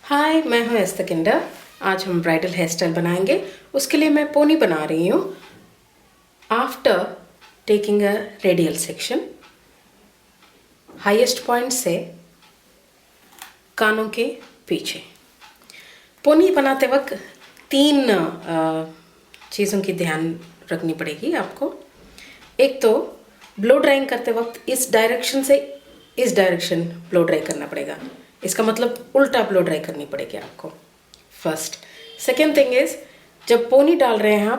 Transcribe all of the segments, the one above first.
हाय, मैं हूँ एस्तकिंडर। आज हम ब्राइडल हेयर स्टाइल बनाएंगे। उसके लिए मैं पोनी बना रही हूँ। After taking a radial section, highest point से कानों के पीछे। पोनी बनाते वक्त तीन चीज़ों की ध्यान रखनी पड़ेगी आपको। एक तो ब्लो ड्राइंग करते वक्त इस डायरेक्शन से इस डायरेक्शन ब्लो ड्राई करना पड़ेगा। इसका मतलब उल्टा ब्लो ड्राई करनी पड़ेगी आपको। फर्स्ट। सेकेंड थिंग इज, जब पोनी डाल रहे हैं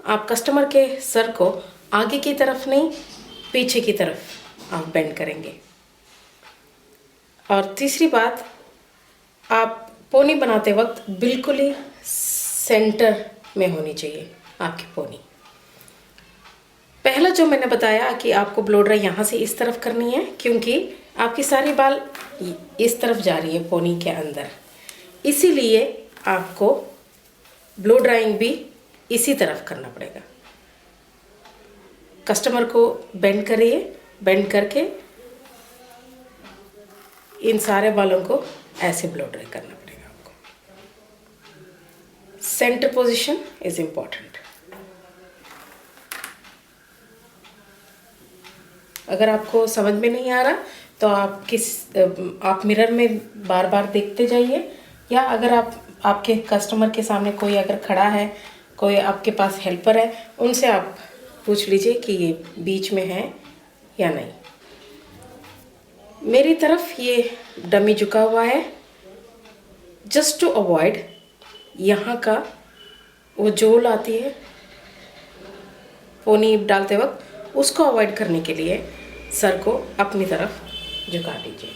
आप कस्टमर के सर को आगे की तरफ नहीं, पीछे की तरफ आप बेंड करेंगे। और तीसरी बात, आप पोनी बनाते वक्त बिल्कुल ही सेंटर में होनी चाहिए आपकी पोनी। पहला जो मैंने बताया कि आपको ब्लो ड्राई यहाँ से इस तरफ करनी है, क्योंकि आपकी सारी बाल इस तरफ जा रही है पोनी के अंदर, इसीलिए आपको ब्लो ड्राइंग भी इसी तरफ करना पड़ेगा। कस्टमर को बेंड करिए, बेंड करके इन सारे बालों को ऐसे ब्लो ड्राई करना पड़ेगा आपको। Centre position is important. अगर आपको समझ में नहीं आ रहा तो आप मिरर में बार बार देखते जाइए, या अगर आपके कस्टमर के सामने कोई अगर खड़ा है, कोई आपके पास हेल्पर है, उनसे आप पूछ लीजिए कि ये बीच में है या नहीं। मेरी तरफ ये डमी झुका हुआ है, जस्ट टू अवॉइड यहाँ का वो जोल आती है पोनी डालते वक्त, उसको अवॉइड करने के लिए सर को अपनी तरफ झुका दीजिए।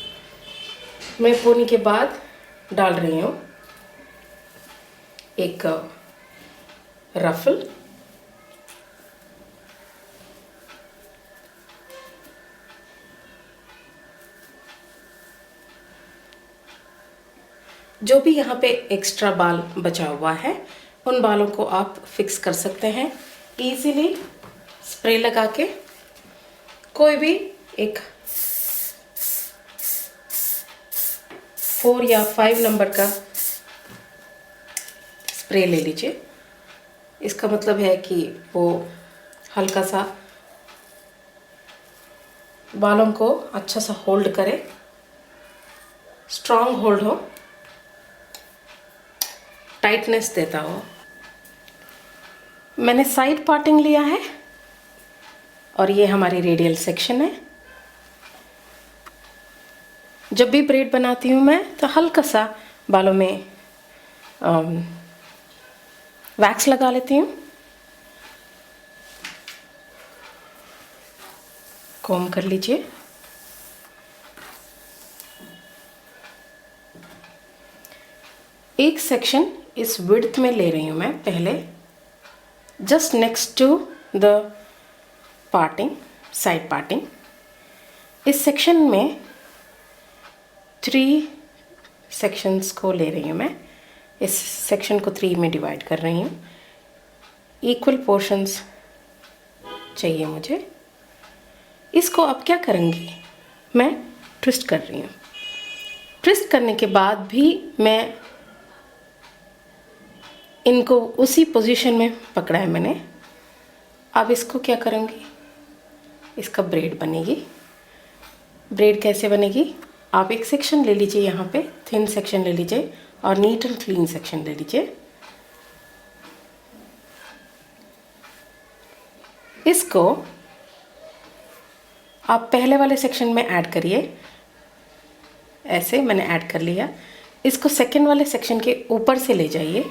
मैं पोनी के बाद डाल रही हूँ एक रफल। जो भी यहाँ पे एक्स्ट्रा बाल बचा हुआ है, उन बालों को आप फिक्स कर सकते हैं इजीली स्प्रे लगा के। कोई भी एक 4 या 5 नंबर का स्प्रे ले लीजिए। इसका मतलब है कि वो हल्का सा बालों को अच्छा सा होल्ड करे, स्ट्रॉन्ग होल्ड हो, टाइटनेस देता हो। मैंने साइड पार्टिंग लिया है और ये हमारी रेडियल सेक्शन है। जब भी ब्रेड बनाती हूँ मैं तो हल्का सा बालों में वैक्स लगा लेती हूँ। कॉम कर लीजिए। एक सेक्शन इस विड्थ में ले रही हूँ मैं पहले, just next to the parting, side parting. इस सेक्शन में 3 सेक्शंस को ले रही हूँ मैं। इस सेक्शन को 3 में डिवाइड कर रही हूँ। इक्वल पोर्शंस चाहिए मुझे। इसको अब क्या करूँगी, मैं ट्विस्ट कर रही हूँ। ट्विस्ट करने के बाद भी मैं इनको उसी पोजीशन में पकड़ा है मैंने। अब इसको क्या करूँगी, इसका ब्रेड बनेगी। ब्रेड कैसे बनेगी, आप एक सेक्शन ले लीजिए, यहाँ पे थिन सेक्शन ले लीजिए और नीट एंड क्लीन सेक्शन ले लीजिए। इसको आप पहले वाले सेक्शन में ऐड करिए। ऐसे मैंने ऐड कर लिया। इसको सेकेंड वाले सेक्शन के ऊपर से ले जाइए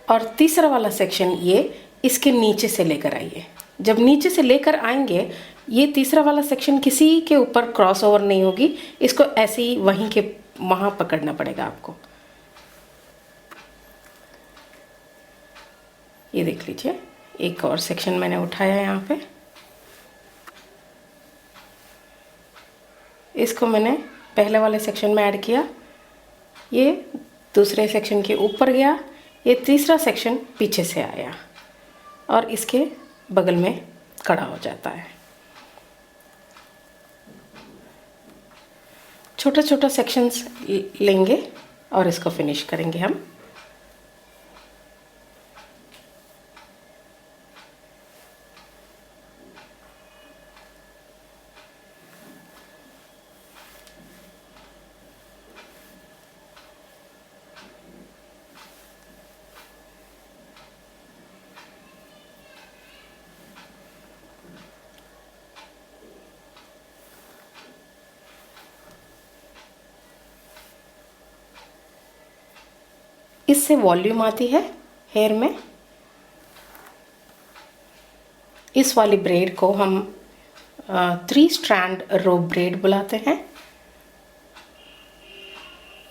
और तीसरा वाला सेक्शन ये इसके नीचे से लेकर आइए। जब नीचे से लेकर आएंगे, ये तीसरा वाला सेक्शन किसी के ऊपर क्रॉस ओवर नहीं होगी। इसको ऐसे ही वहीं के वहाँ पकड़ना पड़ेगा आपको। ये देख लीजिए, एक और सेक्शन मैंने उठाया है यहाँ पे। इसको मैंने पहले वाले सेक्शन में ऐड किया, ये दूसरे सेक्शन के ऊपर गया, ये तीसरा सेक्शन पीछे से आया और इसके बगल में खड़ा हो जाता है। छोटा छोटा सेक्शंस लेंगे और इसको फिनिश करेंगे हम। इससे वॉल्यूम आती है हेयर में। इस वाली ब्रेड को हम 3 स्ट्रैंड रोप ब्रेड बुलाते हैं।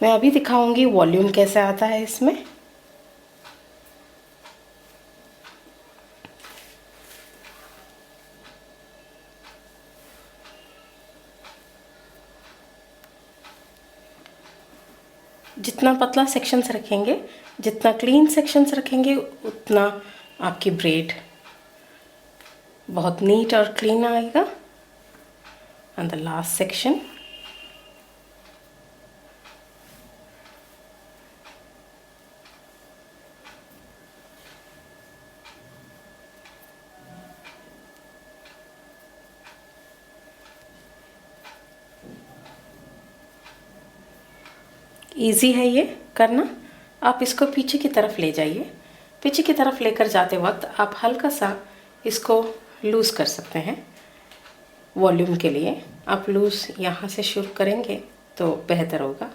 मैं अभी दिखाऊंगी वॉल्यूम कैसे आता है इसमें। जितना पतला सेक्शंस रखेंगे, जितना क्लीन सेक्शंस रखेंगे, उतना आपकी ब्रेड बहुत नीट और क्लीन आएगा। And the last section, easy है ये करना। आप इसको पीछे की तरफ ले जाइए। पीछे की तरफ लेकर जाते वक्त आप हल्का सा इसको लूज़ कर सकते हैं। वॉल्यूम के लिए आप लूज़ यहाँ से शुरू करेंगे तो बेहतर होगा।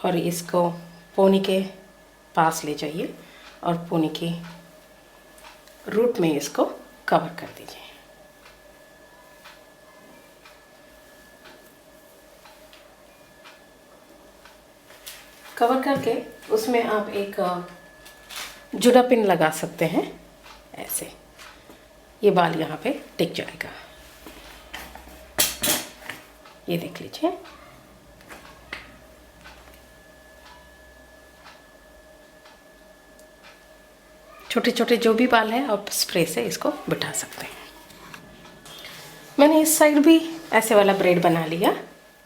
और इसको पोनी के पास ले जाइए और पोनी की रूट में इसको कवर कर दीजिए। कवर करके उसमें आप एक जुड़ा पिन लगा सकते हैं ऐसे। ये बाल यहाँ पे टिक जाएगा। ये देख लीजिए। छोटे छोटे जो भी बाल हैं आप स्प्रे से इसको बिठा सकते हैं। मैंने इस साइड भी ऐसे वाला ब्रेड बना लिया।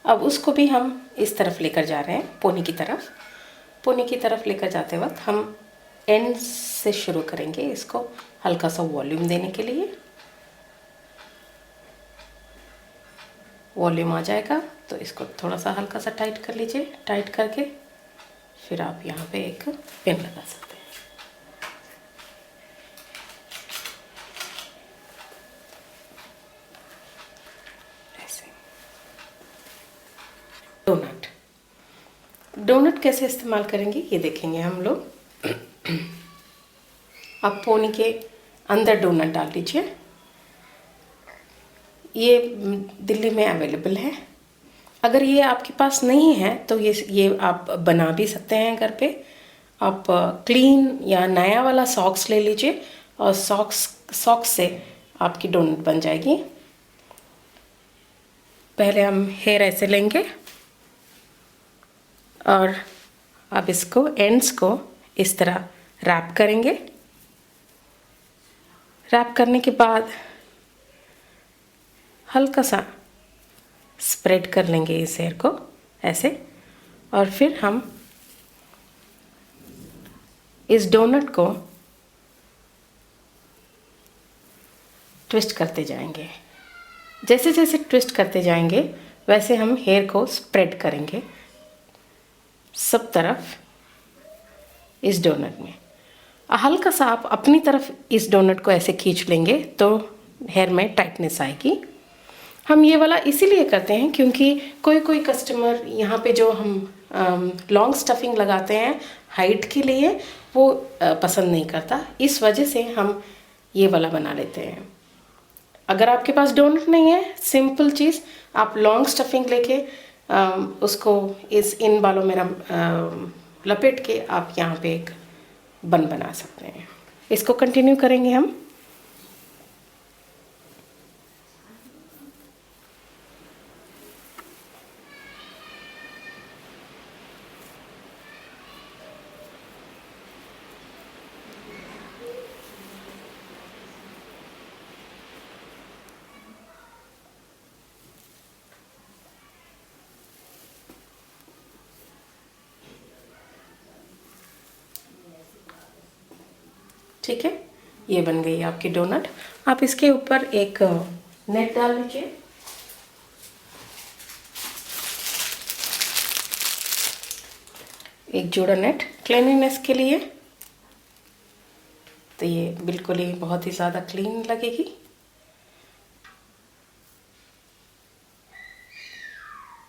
अब उसको भी हम इस तरफ लेकर जा रहे हैं, पोनी की तरफ। पोनी की तरफ लेकर जाते वक्त हम एंड से शुरू करेंगे इसको हल्का सा वॉल्यूम देने के लिए। वॉल्यूम आ जाएगा तो इसको थोड़ा सा हल्का सा टाइट कर लीजिए। टाइट करके फिर आप यहाँ पे एक पिन लगा सकते हैं ऐसे। डोनट, डोनट कैसे इस्तेमाल करेंगे ये देखेंगे हम लोग। आप पोनी के अंदर डोनट डाल दीजिए। ये दिल्ली में अवेलेबल है। अगर ये आपके पास नहीं है तो ये आप बना भी सकते हैं घर पे। आप क्लीन या नया वाला सॉक्स ले लीजिए और सॉक्स से आपकी डोनट बन जाएगी। पहले हम हेयर ऐसे लेंगे और अब इसको एंड्स को इस तरह रैप करेंगे। रैप करने के बाद हल्का सा स्प्रेड कर लेंगे इस हेयर को ऐसे। और फिर हम इस डोनट को ट्विस्ट करते जाएंगे। जैसे जैसे ट्विस्ट करते जाएंगे वैसे हम हेयर को स्प्रेड करेंगे सब तरफ इस डोनट में। हल्का सा आप अपनी तरफ इस डोनट को ऐसे खींच लेंगे तो हेयर में टाइटनेस आएगी। हम ये वाला इसीलिए करते हैं क्योंकि कोई कोई कस्टमर यहाँ पे जो हम लॉन्ग स्टफिंग लगाते हैं हाइट के लिए वो पसंद नहीं करता। इस वजह से हम ये वाला बना लेते हैं। अगर आपके पास डोनट नहीं है, सिंपल चीज़, आप लॉन्ग स्टफिंग लेके उसको इन बालों में लपेट के आप यहाँ पे एक बन बना सकते हैं। इसको कंटिन्यू करेंगे हम। ठीक है, ये बन गई आपकी डोनट। आप इसके ऊपर एक नेट डाल लीजिए। एक जोड़ा नेट क्लीनिनेस के लिए, तो ये बिल्कुल ही बहुत ही ज़्यादा क्लीन लगेगी।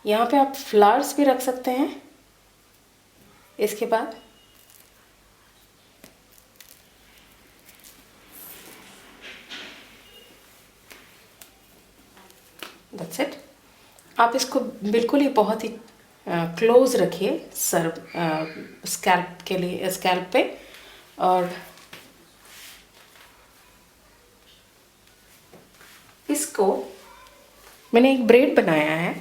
यहाँ पे आप फ्लावर्स भी रख सकते हैं। इसके बाद दैट्स इट। आप इसको बिल्कुल ही बहुत ही क्लोज रखिए सर स्कैल्प के लिए, स्कैल्प पे। और इसको मैंने एक ब्रेड बनाया है।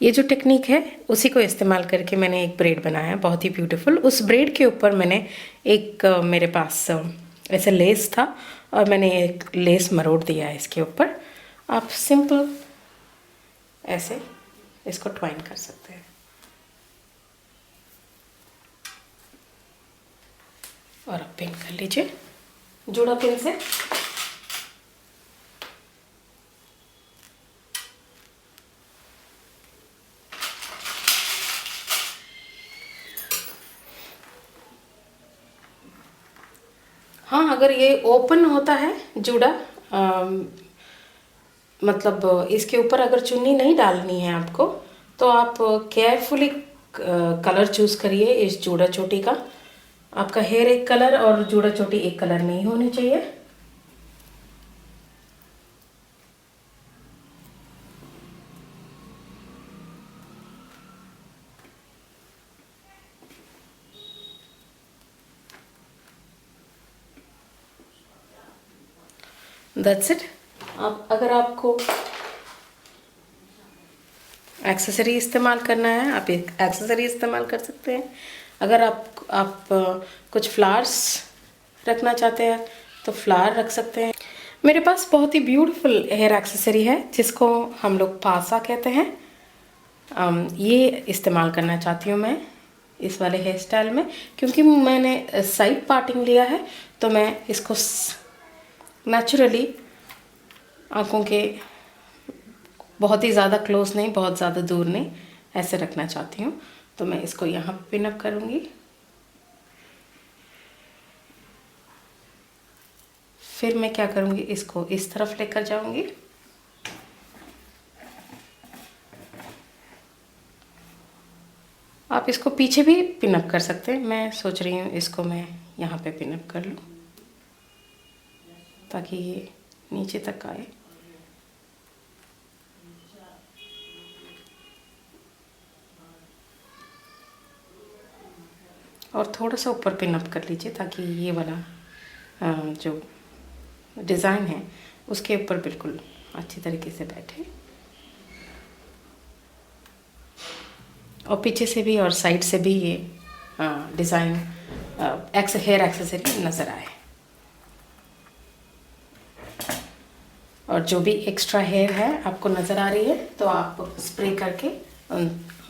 ये जो टेक्निक है उसी को इस्तेमाल करके मैंने एक ब्रेड बनाया है, बहुत ही ब्यूटीफुल। उस ब्रेड के ऊपर मैंने एक मेरे पास ऐसे लेस था और मैंने एक लेस मरोड़ दिया है इसके ऊपर। आप सिंपल ऐसे इसको ट्वाइन कर सकते हैं और अब पिन कर लीजिए जूड़ा पिन से। हाँ, अगर ये ओपन होता है जूड़ा, मतलब इसके ऊपर अगर चुन्नी नहीं डालनी है आपको, तो आप केयरफुली कलर चूज करिए इस जूड़ा चोटी का। आपका हेयर एक कलर और जूड़ा चोटी एक कलर नहीं होनी चाहिए। That's it. आप अगर आपको एक्सेसरी इस्तेमाल करना है, आप एक एक्सेसरी इस्तेमाल कर सकते हैं। अगर आप कुछ फ्लावर्स रखना चाहते हैं तो फ्लावर रख सकते हैं। मेरे पास बहुत ही ब्यूटीफुल हेयर एक्सेसरी है जिसको हम लोग पासा कहते हैं। ये इस्तेमाल करना चाहती हूँ मैं इस वाले हेयर स्टाइल में, क्योंकि मैंने साइड पार्टिंग लिया है तो मैं इसको नेचुरली आँखों के बहुत ही ज़्यादा क्लोज नहीं, बहुत ज़्यादा दूर नहीं, ऐसे रखना चाहती हूँ। तो मैं इसको यहाँ पिन अप करूँगी। फिर मैं क्या करूँगी, इसको इस तरफ लेकर जाऊँगी। आप इसको पीछे भी पिन अप कर सकते हैं। मैं सोच रही हूँ इसको मैं यहाँ पे पिन अप कर लूँ ताकि ये नीचे तक आए। और थोड़ा सा ऊपर पिन अप कर लीजिए ताकि ये वाला जो डिज़ाइन है उसके ऊपर बिल्कुल अच्छी तरीके से बैठे। और पीछे से भी और साइड से भी ये डिज़ाइन हेयर एक्सेसरी नज़र आए। और जो भी एक्स्ट्रा हेयर है आपको नज़र आ रही है तो आप स्प्रे करके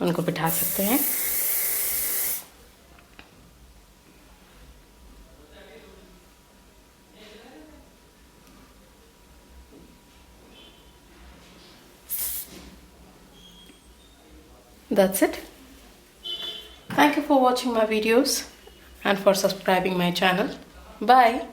उनको बिठा सकते हैं। That's it. Thank you for watching my videos and for subscribing my channel. Bye.